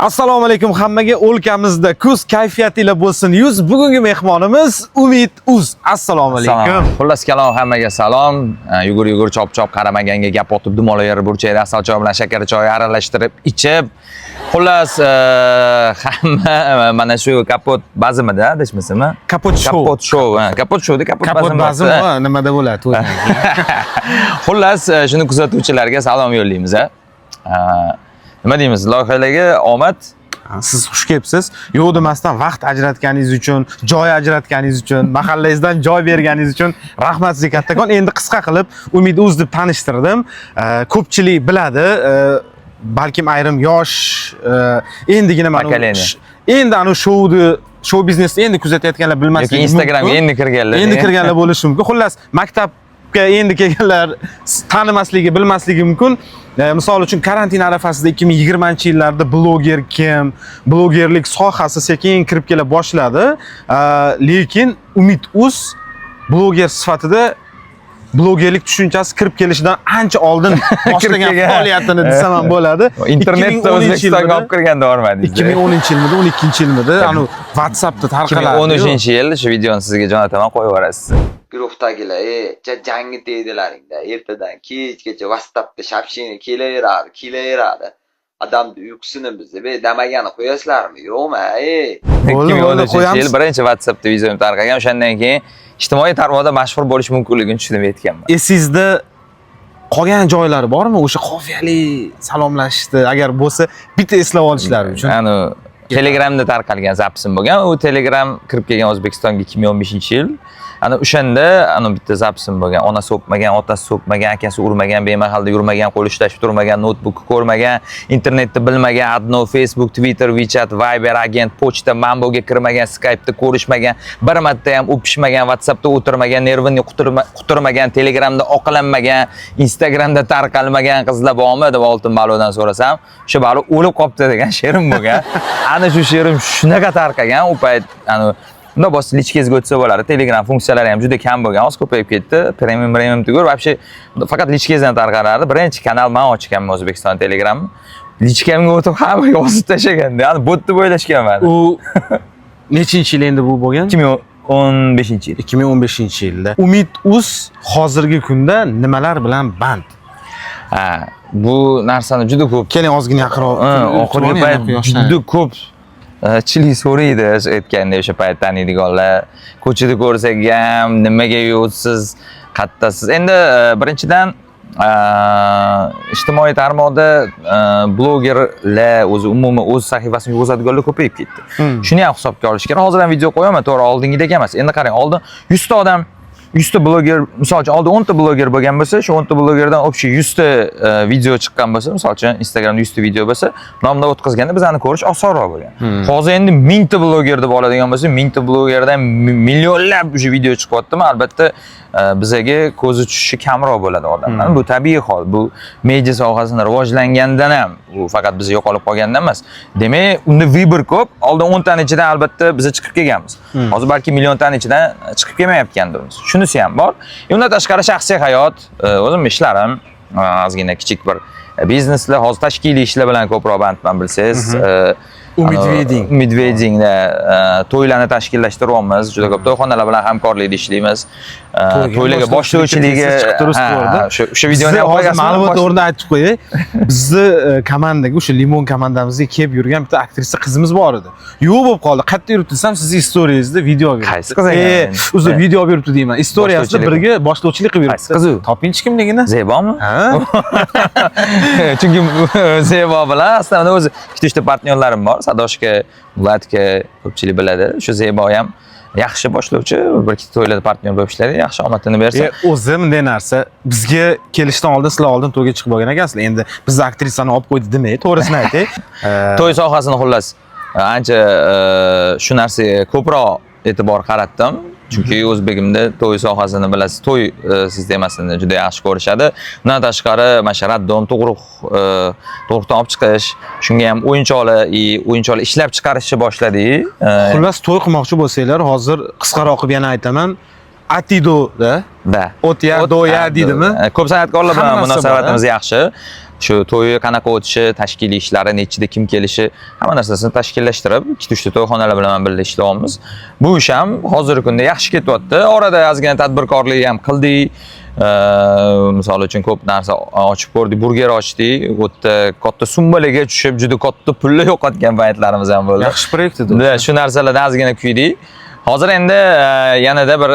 Assalomu alaykum hammaga. O'lkamizda kuz kayfiyati ila bo'lsin. Bugungi mehmonimiz Umid Uz. Assalomu alaykum. Xullas kalom hammaga salom. Yugur chop qaramaganga gap otib dumolaverib burchakda asal choy bilan shakar choy aralashtirib ichib. Xullas hamma mana shu kapot bazmida deyishmasimi? Kapot show. Kapot bazmi nimada bo'ladi? Xullas shuni kuzatuvchilarga salom yo'llaymiz. Nima deymiz? Loyihalarga omad. Siz xush kelibsiz. Yo'q demasdan vaqt ajratganingiz uchun, joy ajratganingiz uchun, mahallangizdan joy berganingiz uchun rahmat sizga kattakon. Endi qisqa qilib Umid Uz deb tanishtirdim. Ko'pchilik biladi, balkim ayrim yosh endigina mana endi ana show biznesni endi kuzatayotganlar bilmasligi mumkin. Instagramga endi kirganlar bo'lishi mumkin. Xullas, maktabga endi kelganlar tanimasligi, bilmasligi mumkin. Misol uchun karantin arafasida 2020-yillarda bloger kim, blogerlik sohasi sekin kirib kela boshladi. Lekin Umid Uz bloger sifatida blogerlik tushunchasi kirib kelishidan ancha oldin boshlagan faoliyatini desam ham bo'ladi. Internetda O'zbekistonga olib kirganda bormadingiz. 2010-yilmidi, 12-yilmidi, ana WhatsAppda tarqaladi. 2013-yil shu videoni sizga jo'nataman, qo'yib yuborasiz. Guruhdagilar, jangi deydilaringda, ertadan kechgacha WhatsAppda shapshini kelaveradi. Adamni uyqusini bizda damagani qo'yasizlarmi, yo'qmi? 2013-yil birinchi WhatsAppda videom tarqagan, o'shandan keyin ijtimoiy tarmoqda mashhur bo'lish mumkinligini tushunib yetganman. Esingizda qolgan joylari bormi? O'sha qofiyali salomlashishdi, agar bo'lsa, bitta eslab olishlari uchun. Ana Telegramda tarqalgan zapsim bo'lgan. U Telegram kirib kelgan O'zbekistonga 2015-yil. Ana o'shanda bitta zapsim bo'lgan. Onasi so'kmagan, otasi so'kmagan, akasi urmagan, bemahalda yurmagan, qo'l ushlashib turmagan, notebook ko'rmagan, internetni bilmagan, adno Facebook, Twitter, WeChat, Viber, agent, pochta, Mamboga kirmagan, Skype'da ko'rishmagan, bir marta ham o'pishmagan, WhatsAppda o'tirmagan, nervini quturmagan, Telegramda oqlanmagan, Instagramda tarqalmagan qizlar bormi deb oltin balodan so'rasam, o'sha balo o'lib qopti degan she'rim bo'lgan. Ana shu she'rim shunaqa tarqagan, u payt unda bos lichkangizga o'tsa bo'ladi. Telegram funksiyalari ham juda kam bo'lgan, oz ko'payib ketdi. Premium tugur, вообще faqat lichkangizdan tarqalardi. Birinchi kanal men ochganman O'zbekiston Telegramni. Lichkamga o'tib hamma yozib tashlaganda, yani bot deb o'ylashganman. U nechinchi yil endi bu bo'lgan? 2015-yil. 2015-yilda. Umid Uz hozirgi kunda nimalar bilan band? Bu narsani juda ko'p. Keling ozgina yaqinroq. Oxirgi payt juda ko'p chili so'raydi aytganda o'sha payt taniydiganlar. Ko'chada ko'rsak ham nimaga yo'qsiz, qattasiz. Endi birinchidan ijtimoiy tarmoqda blogerlar o'zi umuman o'z sahifasini yozadiganlar ko'payib ketdi. Shuni ham hisobga olish kerak. Hozir ham video qo'yaman, to'g'ri, oldingidek emas. Endi qarang, oldin 100 ta odam 100 ta bloger, misol uchun oldin 10 ta bloger bo'lgan bo'lsa, shu 10 ta blogerdan общий 100 ta video chiqqan bo'lsa, misol uchun Instagramda 100 ta video bo'lsa, nomda o'tkazganda bizani ko'rish osonroq bo'lgan. Hozir endi 1000 ta bloger deb oladigan bo'lsa, 1000 ta blogerdan millionlab o'sha video chiqyaptimi? Albatta bizga ko'zi tushishi kamroq bo'ladi odamlar. Bu tabiiy hol. Bu media sohasini rivojlangandan ham, u faqat biz yo'qolib qolgandan emas. Demak, unda vibr ko'p. Oldin 10 taning ichidan albatta biz chiqib kelganmiz. Hozir balki million taning ichidan chiqib kelmayotgandirmiz. Shunisi ham bor. Undan tashqari shaxsiy hayot, o'zim ishlarim, ozgina kichik bir bizneslar, hozir tashkiliy ishlar bilan ko'proq bandman bilsangiz. Umid Weddingda to'ylarni tashkillashtiryapmiz. Juda ko'p to'yxonalar bilan hamkorlikda ishlaymiz. To'ylarga boshlovchiligi o'sha videoni hozir ma'lumot o'rnida aytib qo'yay. Bizni komandaga, o'sha Limon komandamizga kelib yurgan bitta aktrisa qizimiz bor edi. Yo'q bo'lib qoldi. Qayerda yuribdi desam, sizning storiyingizda video berdi. Qaysi qiz ekan? O'zi video beribdi deyman. Istoriyasida birga boshlovchilik qilib yuribdi. Qiz u. Topinchi kimligini? Zebomi? Chunki Zebo bilan aslida o'zi ikkita partnyorlarim bor. Sadoshka, Vladka ko'pchilik biladi. Shu Zebo ham yaxshi boshlovchi, bir ikkita to'ylarda partnyor bo'lib ishlaydi. Yaxshi omadini bersin. O'zi bunday narsa bizga kelishdan oldin sizlar oldin to'yga chiqib bo'lgan ekansizlar. Endi bizni aktrisani olib qo'ydi demay, to'g'risini aytay. To'y sohasini xullas ancha shu narsaga ko'proq e'tibor qaratdim. Chunki o'zbegimda to'y sohasini bilasiz, to'y sistemasini juda yaxshi ko'rishadi. Undan tashqari masharat dom to'g'ridan olib chiqish, shunga ham o'yinchoqlar ishlab chiqarishni boshladik. Xullas, to'y qilmoqchi bo'lsanglar, hozir qisqaroq qilib yana aytaman, Atidoda Da. O'tya, doya deydimi? Ko'p san'atkorlar bilan Hammasi munosabatimiz yaxshi. Shu to'yi qanaqa o'tishi, tashkiliy ishlari, nechida kim kelishi, hamma narsasini tashkillashtirib, 2-3 ta to'yxonalar bilan birga ishlayapmiz. Bu ish ham hozirgi kunda yaxshi ketyapti. Orada ozgina tadbirkorlik ham qildik. Misol uchun ko'p narsa ochib ko'rdik, burger ochdik. U yerda katta summalarga tushib, juda katta pullar yo'qotgan paytlarimiz ham bo'ldi. Yaxshi proyekt edi. Shu narsalardan ozgina kuydik. Hozir endi yanada bir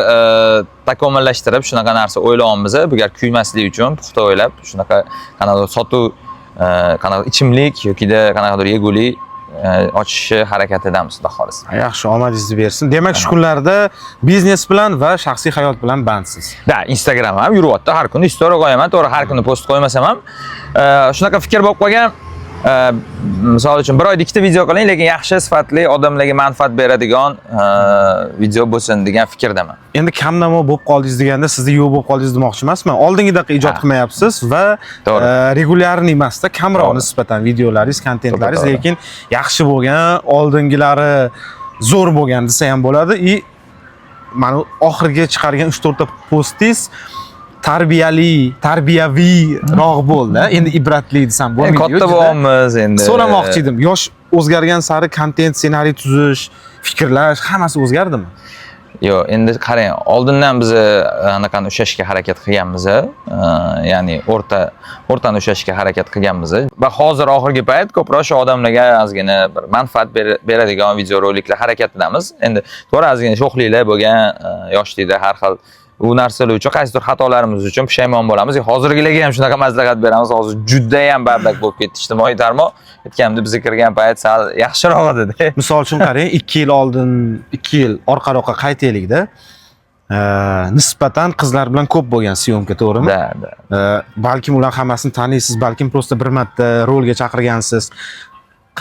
takomillashtirib shunaqa narsa o'ylayapmiz. Bugar kuymaslik uchun puxta o'ylab, shunaqa qanaqa sotuv, qanaqa ichimlik yoki-da qanaqadir yegulik ochishni harakatidamiz, xudo xohlasa. Yaxshi, omadingizni bersin. Demak, shu kunlarda biznes bilan va shaxsiy hayot bilan bandsiz. Da, Instagram ham yuryapti. Har kuni story qo'yaman, to'g'ri har kuni post qo'ymasam ham shunaqa fikr bo'lib qolgan. Misol uchun bir oyda 2 ta video qiling, lekin yaxshi, sifatli, odamlarga manfaat beradigan video bo'lsin degan fikrdaman. Endi kamnamo bo'lib qoldingiz deganda sizda yo'q bo'lib qoldingiz demoqchi emasman. Oldingidaqa ijod qilmayapsiz va regularniy emasda, kamroq nisbatan videolaringiz, kontentlaringiz, lekin yaxshi bo'lgan, oldingilari zo'r bo'lgan desa ham bo'ladi. Mana oxirgi chiqargan 3-4 ta postingiz tarbiyaviyroq bo'ldi. Endi ibratli desam bo'lmaydi. Katta bo'lamiz endi. So'ramoqchi edim. Yosh o'zgargan sari kontent, ssenariy tuzish, fikrlash hammasi o'zgardimi? Yo'q, endi qarang, oldindan biz anaqani ushlashga harakat qilganmiz, ya'ni o'rtani ushlashga harakat qilganmiz. Va hozir oxirgi payt ko'proq shu odamlarga ozgina bir manfaat beradigan videoroliklar harakatidamiz. Endi to'g'ri ozgina sho'xliklar bo'lgan, yoshlikda har xil u narsalar uchun qaysidir xatolarimiz uchun pushaymon bo'lamiz. Hozirgilarga ham shunaqa maslahat beramiz. Hozir juda ham bardak bo'lib ketdi ijtimoiy tarmoq. Aytganimda biz kirgan payt sal yaxshiroq edi. Misol uchun qarang, 2 yil oldin, 2 yil orqa-roqqa qaytaylikda. Nisbatan qizlar bilan ko'p bo'lgan syomka, to'g'rimi? Da. Balkim ular hammasini taniysiz, balkim prosta bir marta rolga chaqirgansiz.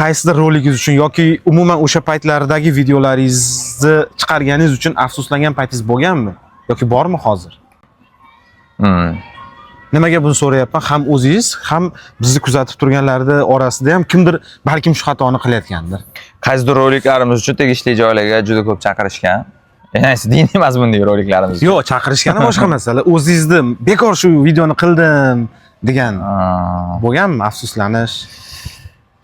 Qaysidir rolingiz uchun yoki umuman o'sha paytlardagi videolaringizni chiqarganingiz uchun afsuslangan paytingiz bo'lganmi? Yoki bormi hozir? Nimaga buni so'rayapman? Ham o'zingiz, ham bizni kuzatib turganlarning orasida ham kimdir balkim shu xatoni qilayotgandir. Qaysidir roliklarimiz uchun tegishli joylarga juda ko'p chaqirishgan. Endi diniy mazmundagi roliklarimiz. Yo'q, chaqirishgani boshqa masala. O'zingizni bekor shu videoni qildim degan bo'lganmi afsuslanish?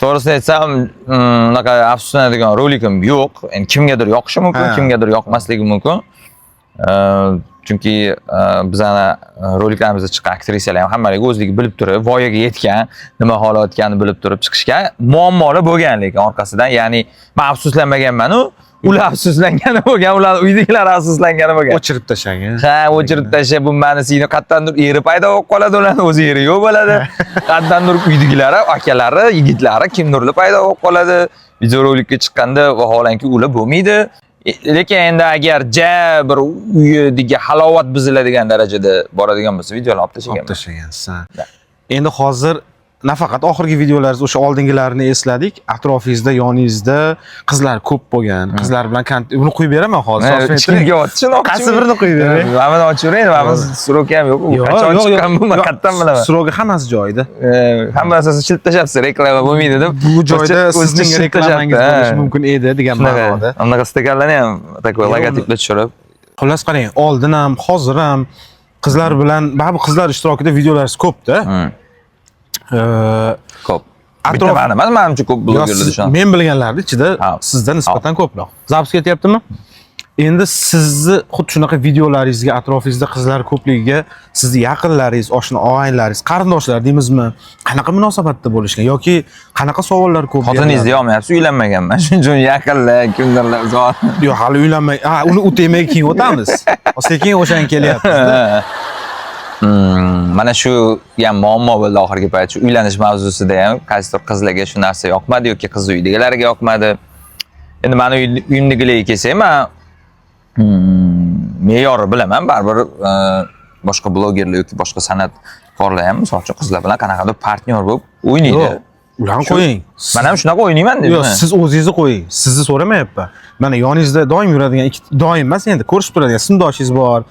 To'g'risini aytsam, unaqa afsuslanadigan rolikim yo'q. Endi kimgadir yoqishi mumkin, kimgadir yoqmasligi mumkin. Chunki bizani roliklarimizda chiqqan aktrisalar ham hammalik o'zligi bilib turib, voyaga yetgan, nima holatganini bilib turib chiqishgan, muammolar bo'lgan lekin orqasidan, ya'ni men afsuslanmaganman, ular afsuslangani bo'lgan, ular uydagilar afsuslangani bo'lgan. O'chirib tashlagan. Ha, o'chirib tashlab, bu meni seni qatdandir eri paydo bo'lib qoladi, ularning o'zi eri yo'q bo'ladi. Qatdandir uydagilari, akalari, yigitlari kimdirli paydo bo'lib qoladi. Videorolikka chiqqanda vaholanki ular bo'lmaydi. Lekin endi agar bir uyidagi halovat buziladigan darajada boradigan bo'lsa, videolar olib tashlagansiz. Endi hozir nafaqat oxirgi videolaringiz, o'sha oldingilarini esladik, atrofingizda, yoningizda qizlar ko'p bo'lgan. Qizlar bilan buni qo'yib beraman hozir. Kimga otishini qaysi birini qo'yib beray? Mana ochiravering, mana sroki ham yo'q. Qachon chiqqan bu, men qayerdan bilaman. Srogi hammasi joyida. Hamma narsasini chilib tashlabsiz, reklama bo'lmaydi deb. Bu joyda sizning reklamangiz bo'lishi mumkin edi degan ma'noda. Anaqa stakanlarni ham takoy logotiplar tushirib. Xullas qarang, oldin ham, hozir ham qizlar bilan, baribir qizlar ishtirokida videolaringiz ko'p-da. Ko'p. Bitta ma'no emas, menimcha ko'p blogerlar ishonadi. Men bilganlarning ichida sizdan nisbatan ko'proq. Zaps ketyaptimi? Endi sizni xuddi shunaqa videolaringizga, atrofingizda qizlar ko'pligiga sizni yaqinlaringiz, oshna og'aynilaringiz, qarindoshlar deymizmi, qanaqa munosabatda bo'lishgan yoki qanaqa savollar ko'p? Xotiningizni yo'qmayapsiz, uylanmaganman. Shuning uchun yaqinlar, kimdirlar zot. Yo'q, hali uylanmay. Uni o'tayman keyin o'tamiz. Sekin o'shan kelyapmiz-da. Mana shu ham muammo bo'ldi oxirgi payt. Shu uylanish mavzusida ham qaysidir qizlarga shu narsa yoqmadi yoki qiz uydagilariga yoqmadi. Endi meni uyimdagilarga kelsak, men me'yori bilaman, baribir boshqa blogerlar yoki boshqa san'atkorlar ham misol uchun qizlar bilan qanaqadir partnyor bo'lib o'ynaydi. Ularni qo'ying. Men ham shunaqa o'ynayman deyman. Yo'q, siz o'zingizni qo'ying. Sizni so'ramayapman. Mana yoningizda doim yuradigan, doim emas endi ko'rishib turadigan sinfdoshingiz bor.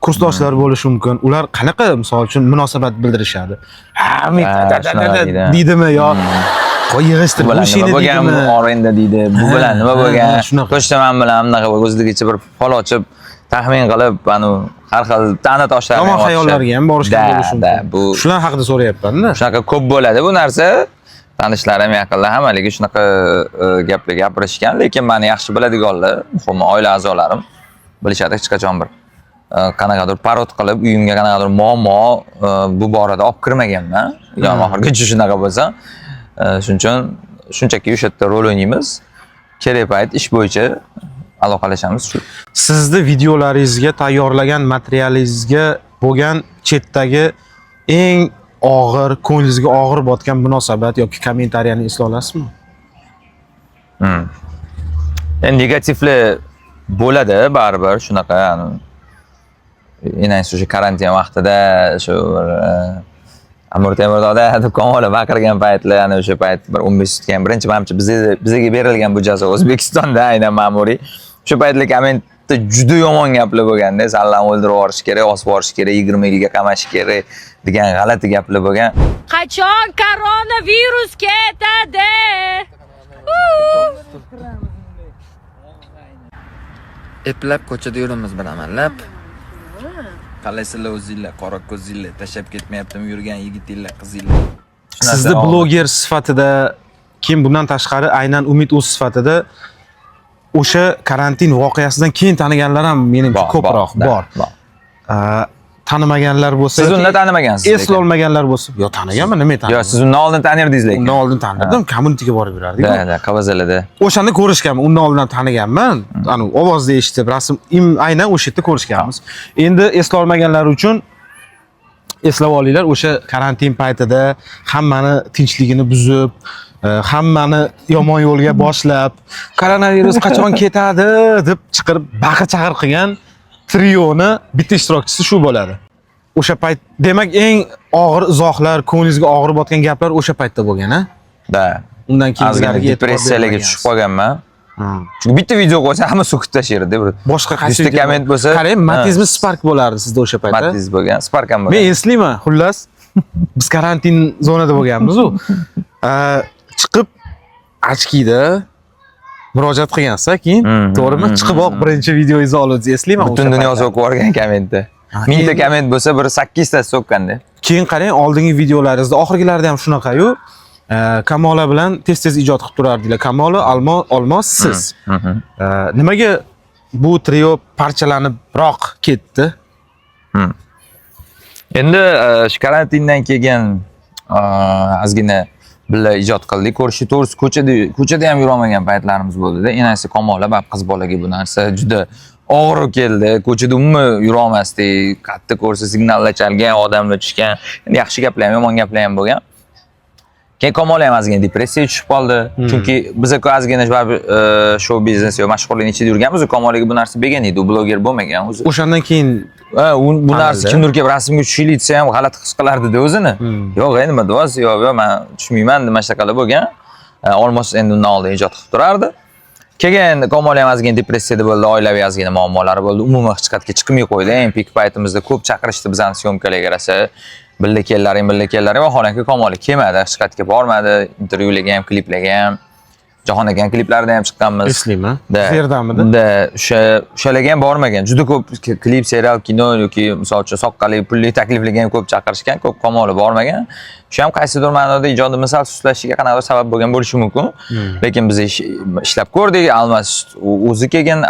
Kursdoshlar bo'lishi mumkin. Ular qanaqa misol uchun munosabat bildirishadi? Deydimi yo qo'y yig'ishtirib bo'lishini bo'lgan orenda deydi. Bu bilan nima bo'lgan? To'shtaman bilan bunaqa o'zligicha bir fol ochib taxmin qilib, har xil ta'na toshlarni Yomon xayollarga ham borishgan bo'lishi Da, mumkin. bu Shular haqida so'rayapman-da. shunaqa ko'p bo'ladi bu narsa. Tanishlarim yaqinlar hammaligi shunaqa gaplar gapirishgan, lekin meni yaxshi biladiganlar, muhimi oila a'zolarim bilishadi hech qachon bir qanaqadir parod qilib, uyimga qanaqadir muammo bu borada olib kirmaganman. Yo, oxirgacha shunaqa bo'lsa, shuning uchun shunchaki o'sha yerda rol o'ynaymiz. Kerak payt ish bo'yicha aloqalashamiz shu. Sizni videolaringizga tayyorlagan materialingizga bo'lgan chetdagi eng og'ir, ko'nglingizga og'ir botgan munosabat yoki kommentariyani esla olasizmi? Negativli bo'ladi baribir shunaqa, ayniqsa o'sha karantin vaqtida shu Amir Temurdoda deb Kamolov baqirgan paytlar, ana o'sha payt bir 15 tutgan birinchi manimcha bizga berilgan bu jazo O'zbekistonda aynan ma'muriy. O'sha paytlar kommentda juda yomon gaplar bo'lganda, sallam o'ldirib yuborish kerak, osib yuborish kerak, 20 yilga qamash kerak degan g'alati gaplar bo'lgan. Qachon koronavirus ketadi? Eplab ko'chada yuramiz bir amallab. Qalaysizlar o'zingizlar, qora ko'zingizlar, tashab ketmayaptimi yurgan yigitinglar, qizinglar. Sizni bloger sifatida kim bundan tashqari aynan Umid o'z sifatida o'sha karantin voqeasidan keyin taniganlar ham menimcha ko'proq bor. Tanimaganlar bo'lsa, siz uni tanimagansiz. Esla olmaganlar bo'lsa, yo taniganman, nima tanidim? Yo, siz undan oldin tanirdiz lekin. Undan oldin tanirdim, communityga borib yurardik. Da, Qavazalada. O'shani ko'rishganman, undan oldin taniganman. Ani ovozni eshitib, rasm aynan o'sha yerda ko'rishganmiz. Endi esla olmaganlar uchun eslab olinglar, o'sha karantin paytida hammani tinchligini buzib, hammani yomon yo'lga boshlab, koronavirus qachon ketadi deb chiqirib baqir-chaqir qilgan trioni bitta ishtirokchisi shu bo'ladi. O'sha payt, demak, eng og'ir izohlar, ko'nglingizga og'ir botgan gaplar o'sha paytda bo'lgan-a? Da. Undan keyin depressiyalarga tushib qolganman. Chunki bitta video qo'ysa hamma so'kib tashlardi. Boshqa qaysi video komment bo'lsa, qarang, Matizmi Spark bo'lardi sizda o'sha paytda. Matiz bo'lgan, Spark ham bo'lgan. Men eslayman, xullas, biz karantin zonada bo'lganmiz-ku. Chiqib ochkida murojaat qilgansiz, keyin to'g'rimi? Chiqiboq birinchi videoingizni olib eslayman. Butun dunyo so'kib yuborgan kommentda. 1000 ta komment bo'lsa, bir 8 tasi so'kkanda. Keyin qarang, oldingi videolaringizda oxirgilarda ham shunaqa-yu. Kamola bilan tez-tez ijod qilib turardinglar. Kamola, Olmos, siz. Nimaga bu trio parchalanibroq ketdi? Endi shu karantindan keyin ozgina birga ijod qildik. Ko'rishi to'g'risi ko'chada ham yurolmagan paytlarimiz bo'ldi-da. Enasi Kamola va qiz bolaga bu narsa juda og'ir keldi. Ko'chada umuman yura olmasdik. Qattiq ko'rsa signallar chalgan, odamlar tushgan. Endi yaxshi gaplar ham, yomon gaplar ham bo'lgan. Keyin Kamola ham ozgina depressiyaga tushib qoldi. Chunki biz ozgina show biznes yo mashhurlikning ichida yurganmiz. Kamolaga bu narsa bergan edi, u bloger bo'lmagan o'zi. O'shandan keyin bu narsa kimdir kelib rasmga tushishlik desa ham g'alati his qilardi-da o'zini. Yo'q, nima deyapsiz? Yo'q, men tushmayman, nima shaqalar bo'lgan. Olmos endi undan oldin ijod qilib turardi. Keyin Kamola ham ozgina depressiyada bo'ldi, oilaviy ozgina muammolari bo'ldi. Umuman hech qayerga chiqmay qo'ydi. Eng pik paytimizda ko'p chaqirishdi bizani syomkalarga rasa. Birga kellaring, vaholanki Kamola kelmadi, hech qayerga bormadi, intervyularga ham, kliplarga ham. Jahon aka kliplarida ham chiqqanmiz. Eslayman. Zerdamidi? Da, o'shalarga ham bormagan. Juda ko'p klip, serial, kino yoki misol uchun soqqali, pulli takliflarga ham ko'p chaqirishgan, ko'p Kamola bormagan. Shu ham qaysidir ma'noda ijodi misal suslashiga qanaqadir sabab bo'lgan bo'lishi mumkin. Lekin biz ishlab ko'rdik, Almas o'zi kelgan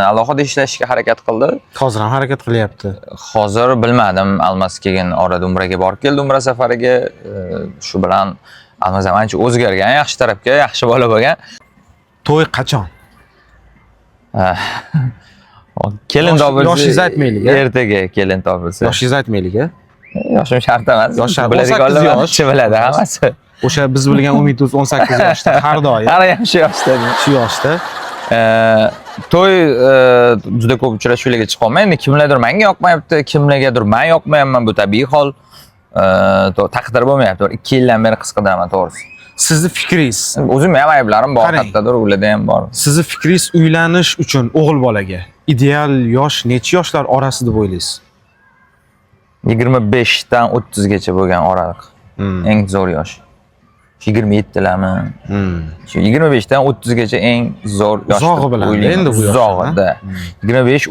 alohida ishlashga harakat qildi. Hozir ham harakat qilyapti. Hozir bilmadim, Almas kelgan orada Umraga borib keldi, Umra safariga. Shu bilan Almas ham ancha o'zgargan, yaxshi tarafga, yaxshi bola bo'lgan. To'y qachon? Kelin topilsa. Yoshingiz aytmaylik. Ertaga kelin topilsa. Yoshingiz aytmaylik. Yoshim shart emas. Yosh biladiganlar yaxshi biladi hammasi. O'sha biz bilgan Umid 18 yoshda, har doim. Hali ham shu yoshda. Shu yoshda. To'y juda ko'p uchrashuvlarga chiqolmayman. Endi kimlardir menga yoqmayapti, kimlargadir men yoqmayapman, bu tabiiy hol. Taqdir bo'lmayapti. 2 yildan beri qis qidiraman, to'g'risi. Sizni fikringiz? O'zim ham ayblarim bor, hattodir ularda ham bor. Sizni fikringiz uylanish uchun o'g'il bolaga ideal yosh necha yoshlar orasida deb o'ylaysiz? 25 dan 30 gacha bo'lgan oraliq. Eng zo'r yosh. 27 larmi. Shu 25 dan 30 gacha eng zo'r yosh. Zog'i bilan endi bu yosh. Zog'ida. 25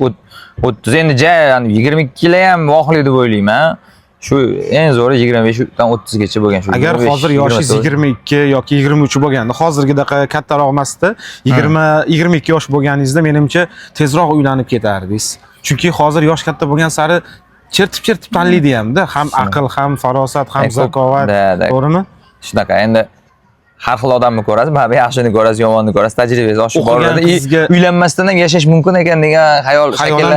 30 endi yani 22 lar ham vohli deb o'ylayman. Shu eng zo'ri 25 dan 30 gacha bo'lgan shu. Agar hozir yoshingiz 22 yoki 23 bo'lganda, hozirgidaqa kattaroq emasda, 22 yosh bo'lganingizda menimcha tezroq uylanib ketardingiz. Chunki hozir yosh katta bo'lgan sari chertib tanlaydi hamda, ham aql, ham farosat, ham zakovat, to'g'rimi? Shunaqa endi har xil odamni ko'rasiz, mana yaxshini ko'rasiz, yomonni ko'rasiz, tajribangiz oshib boradi. Uylanmasdan ham yashash mumkin ekan degan xayol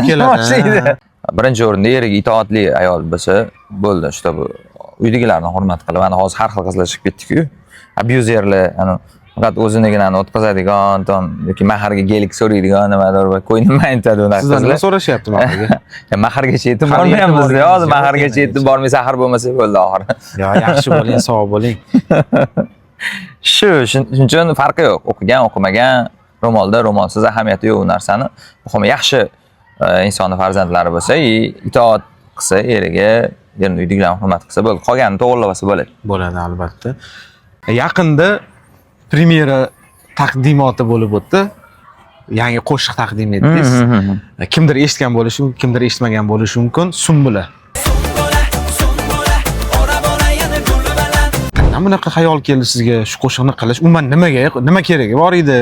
keladi. Birinchi o'rinda eriga itoatli ayol bo'lsa bo'ldi. Shu bu uydagilarni hurmat qilib, mana hozir har xil qizlar chiqib ketdi-ku. Abyuzerlar, faqat o'zinigina o'tkazadigan, yoki maharga gelik so'raydigan nimadir va qo'ynimni aytadi unaqa qizlar. Sizdan nima so'rashyapti maharga? Mahargacha yetib bormayapmiz-da. Hozir mahargacha yetib bormasa har bo'lmasa bo'ldi oxiri. Yo, yaxshi bo'ling, sog' bo'ling. Shuning uchun farqi yo'q. O'qigan, o'qimagan, ro'molda, ro'molsiz ahamiyati yo'q u narsani. Muhimi yaxshi insonni farzandlari bo'lsa, itoat qilsa eriga, yerni uydagilarni hurmat qilsa bo'ldi. Qolganini to'g'rilasa bo'ladi. Bo'ladi albatta. Yaqinda premyera taqdimoti bo'lib o'tdi. Yangi qo'shiq taqdim etdingiz. Kimdir eshitgan bo'lishi mumkin, kimdir eshitmagan bo'lishi mumkin. Sumbula. Qanday bunaqa xayol keldi sizga shu qo'shiqni qilish? Umuman nima keragi bor edi?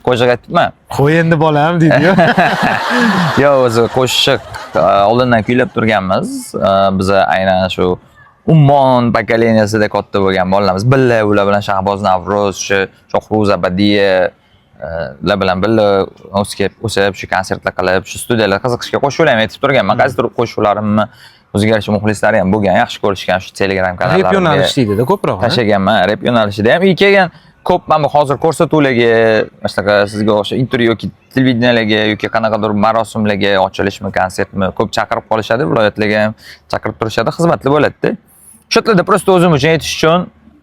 Qo'shiq aytibman. Qo'y endi bolam deydi-yu. Yo'q, o'zi qo'shiq oldindan kuylab turganmiz. Biz aynan shu Ummon pokoleniyasida katta bo'lgan bolalarimiz. Billa ular bilan Shahboz Navro'z, Shohruz Abadiya ular bilan billa o'sib, shu konsertlar qilib, shu studiyalar qiziqishga qo'shiqlar ham aytib turganman. Qaysidir qo'shiqlarimni o'ziga yarasha muxlislari ham bo'lgan, yaxshi ko'rishgan shu Telegram kanallarida. Rep yo'nalishida ko'proq. Tashlaganman, rep yo'nalishida ham. Kelgan ko'p mana hozir ko'rsatuvlarga, masalan, sizga o'sha intervyu yoki televideniyalarga yoki qanaqadir marosimlarga, ochilishmi, konsertmi ko'p chaqirib qolishadi, viloyatlarga ham chaqirib turishadi, xizmatli bo'ladi-da. Shu yerda prosta o'zim uchun aytish uchun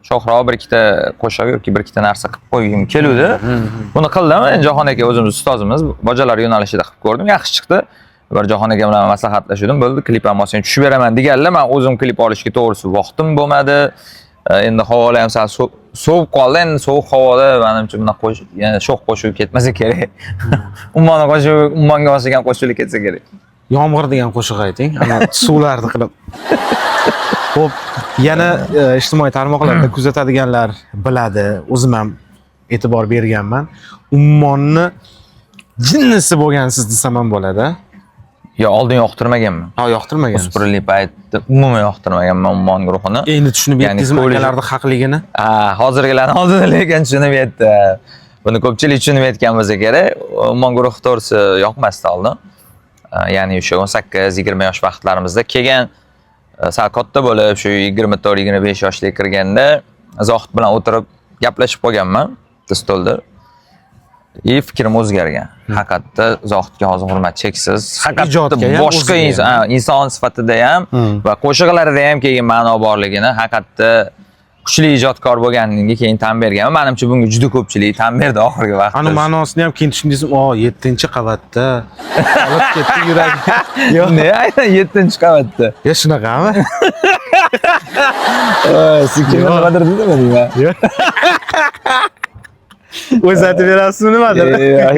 shohroq bir ikkita qo'shiq yoki bir ikkita narsa qilib qo'ygim keluvdi. Buni qildim. Jahon aka o'zimiz ustozimiz, bojalar yo'nalishida qilib ko'rdim. Yaxshi chiqdi. Bir Jahon aka bilan maslahatlashdim. Bo'ldi, klip ham olsang tushib beraman deganlar. Men o'zim klip olishga to'g'risi vaqtim bo'lmadi. Endi havolar ham sal sovib qoldi. Endi sovuq havoda menimcha buna qo'shiq, yana sho'x qo'shiq ketmasa kerak. Ummonga olsagan qo'shiqlar ketsa kerak. Yomg'ir degan qo'shiq ayting. Ana suvlarni qilib. Xo'p, yana ijtimoiy tarmoqlarda kuzatadiganlar biladi. O'zim ham e'tibor berganman. Ummonni jinnisi bo'lgansiz desam ham bo'ladi. Yo, oldin yoqtirmaganman. Ha, yoqtirmagansiz. O'spirinlik paytda umuman yoqtirmaganman Ummon guruhini. Endi tushunib yetdingizmi akalarning haqligini? Hozirgilarni oldida lekin tushunib yetdi. Buni ko'pchilik tushunib yetgan bo'lsa kerak. Ummon guruhi to'g'risi yoqmasdi oldin. Ya'ni o'sha 18-20 yosh vaqtlarimizda kelgan sal katta bo'lib, shu 24-25 yoshga kirganda Zohid bilan o'tirib gaplashib qolganman stolda. Fikrim o'zgargan. Haqiqatda Zohidga hozir hurmat cheksiz. Haqiqatda boshqa inson sifatida ham va qo'shiqlarida ham kelgan ma'no borligini haqiqatda kuchli ijodkor bo'lganiga keyin tan berganman. Menimcha bunga juda ko'pchilik tan berdi oxirgi vaqtda. Ana ma'nosini ham keyin tushundingizmi? 7-qavatda olib ketdi yuragi. Yo'q, ne, aynan 7-qavatda. Ya shunaqami? Sikim nimadir dedimi deyman? O'z aytib berasizmi nimadir?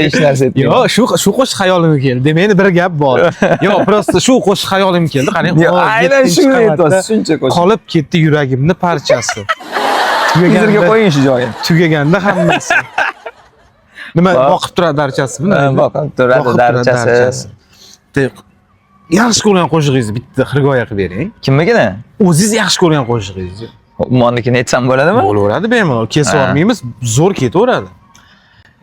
Hech narsa aytmayman. Yo'q, shu qo'shiq xayolimga keldi. Demaydi bir gap bor. Yo'q, prosta shu qo'shiq xayolimga keldi. Qarang, aynan shuni aytasiz, shuncha qo'shiq. Qolib ketdi yuragimni parchasi. Tugaganda qo'ying shu joyini. Tugaganda hammasi. Nima boqib turadi darchasimi? Boqib turadi darchasi. Yaxshi ko'rgan qo'shig'ingizni bitta xirgoya qilib bering. Kimnigini? O'zingiz yaxshi ko'rgan qo'shig'ingizni. Ummonnikini aytsam bo'ladimi? Bo'laveradi, bemalol. Kesib olmaymiz, zo'r ketaveradi.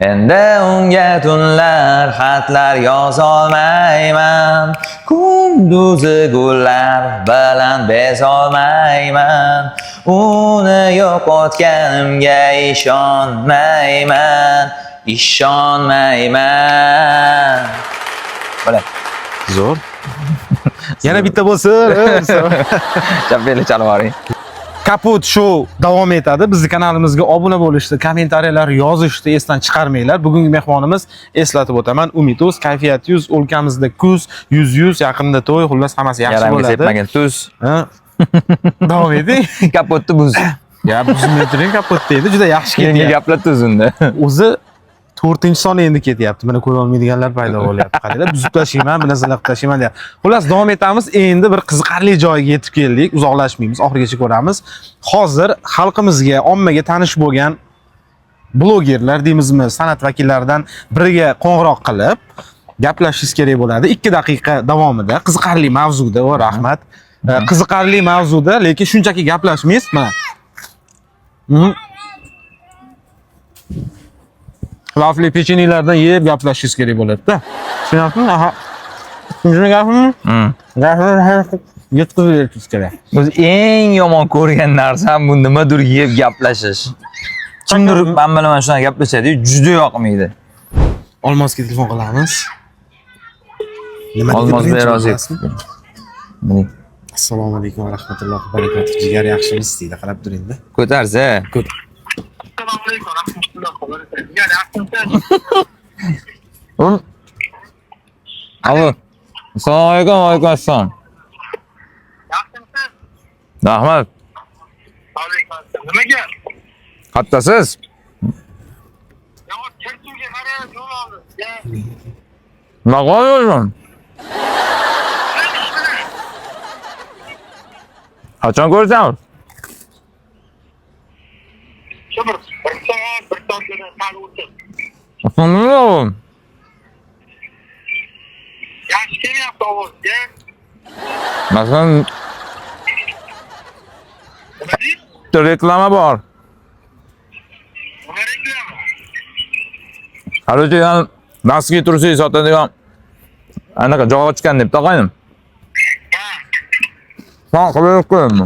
Endi unga tunlar xatlar yozolmayman, kunduzi gullar bilan bezolmayman, uni yo'qotganimga ishonmayman. Bo'ladi. Zo'r. Yana bitta bo'lsin. Chappeli chalib yuboring. Kaput show davom etadi. Bizning kanalimizga obuna bo'lishni, kommentariyalar yozishni esdan chiqarmanglar. Bugungi mehmonimiz, eslatib o'taman, Umid Uz, Kayfiyat 100, o'lkamizda kuz, 100 yaqinda to'y, xullas hammasi yaxshi bo'ladi. Yaramga sepmagan tuz. Davom eting. Kapotni buz. Gap buzilmay turing, kapotda edi, juda yaxshi Keyin ketyapti. gaplatdi o'zingda. O'zi 4-soni endi ketyapti. Mana ko'ra olmaydiganlar paydo bo'lyapti. Qaranglar, buzib tashlayman, bu narsalar qilib tashlayman deyapti. Xullas, davom etamiz. Endi bir qiziqarli joyga yetib keldik. Uzoqlashmaymiz, oxirigacha ko'ramiz. Hozir xalqimizga, ommaga tanish bo'lgan blogerlar deymizmi, san'at vakillaridan biriga qo'ng'iroq qilib gaplashishingiz kerak bo'ladi. 2 daqiqa davomida qiziqarli mavzuda, va rahmat. Qiziqarli mavzuda, lekin shunchaki gaplashmaysiz. Mana. Lafli pechenilardan yeb gaplashishingiz kerak bo'ladi-da. Tushunyapsizmi? Aha. Shunday gapmi? Gapni yetkazib berishingiz kerak. O'zi eng yomon ko'rgan narsam bu nimadir yeb gaplashish. Kimdir men bilan shunaqa gaplashadi, juda yoqmaydi. Olmosga telefon qilamiz. Olmos berozib. Assalomu alaykum va rahmatullohi va barakatuh. Jigar yaxshimisiz deydi, qarab turing-da. Ko'tarsa. Assalomu alaykum rahmatullohi va barakatuh. Jigar yaxshimisiz? Alo. Assalomu alaykum, va alaykum assalom. Yaxshimisiz? Rahmat. Alaykum assalom. Nimaga? Qattasiz? Yo, chirchuvga qarab yo'l oldi. Nima qo'ydim? Qachon ko'rsam? Shu bir soatdan sal o'tib. Assalomu Yaxshi kelyapti ovozga. Masalan, Nima deysiz? reklama bor. Nima reklama? Qarorchi, yani maski tursiy sotadigan anaqa joy ochgan deb taqaydim. Ha, qilib qo'ydim.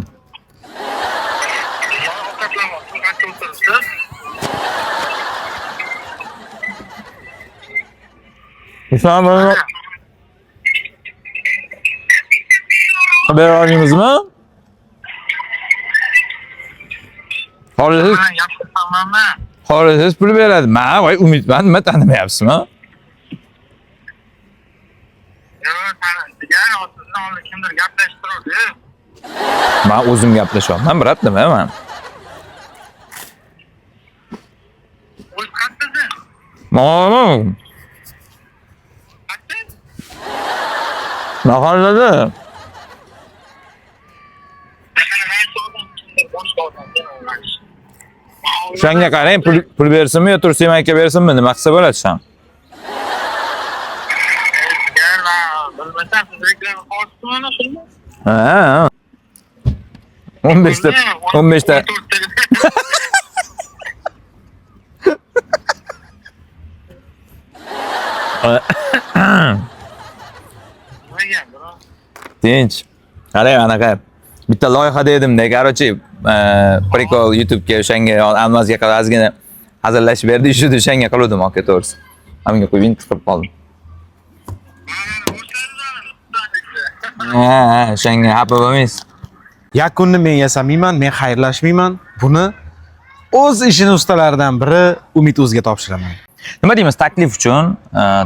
Ishonmayman. Haber oldingizmi? Xohlasangiz, Yaxshi tamommi? xohlasangiz pul beradi. Men voy umidman, nima tanimayapsizmi? Yo, jigar ortidan oldin kimdir gaplashib turdi. Men o'zim gaplashyapman, brat, nima men? O'z qattasiz? Mana Qattasiz? mahallada Shanga qarang, pul bersinmi yo Tursiy aka bersinmi, nima qilsa bo'ladi shan? Bilmasam, siz reklama qilyapsizmi mana shunda? Ha. 15 ta 15 ta Tinch. Qarang anaqa bitta loyiha dedim-da, qarochi, prikol YouTube'ga o'shanga Almazga qarab ozgina hazillashib berdi, shu o'shanga qildim, aka to'g'risi. Menga qo'yib tiqib qoldim. Ha, o'shanga xafa bo'lmaysiz. Yakunni men yasamayman, men xayrlashmayman. Buni o'z ishini ustalaridan biri Umid o'ziga topshiraman. Nima deymiz, taklif uchun,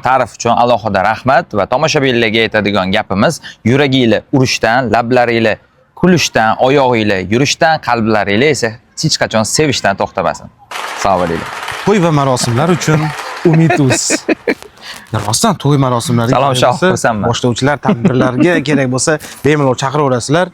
ta'rif uchun alohida rahmat va tomoshabinlarga aytadigan gapimiz, yuragingizlar urishdan, lablaringizlar kulishdan, oyog'ingizlar yurishdan, qalblaringizlar esa hech qachon sevishdan to'xtamasin. Sog' bo'linglar. To'y va marosimlar uchun Umid Uz. Rostdan to'y marosimlariga Salom shoh qilsanman. boshlovchilar tadbirlarga kerak bo'lsa, bemalol chaqiraverasizlar.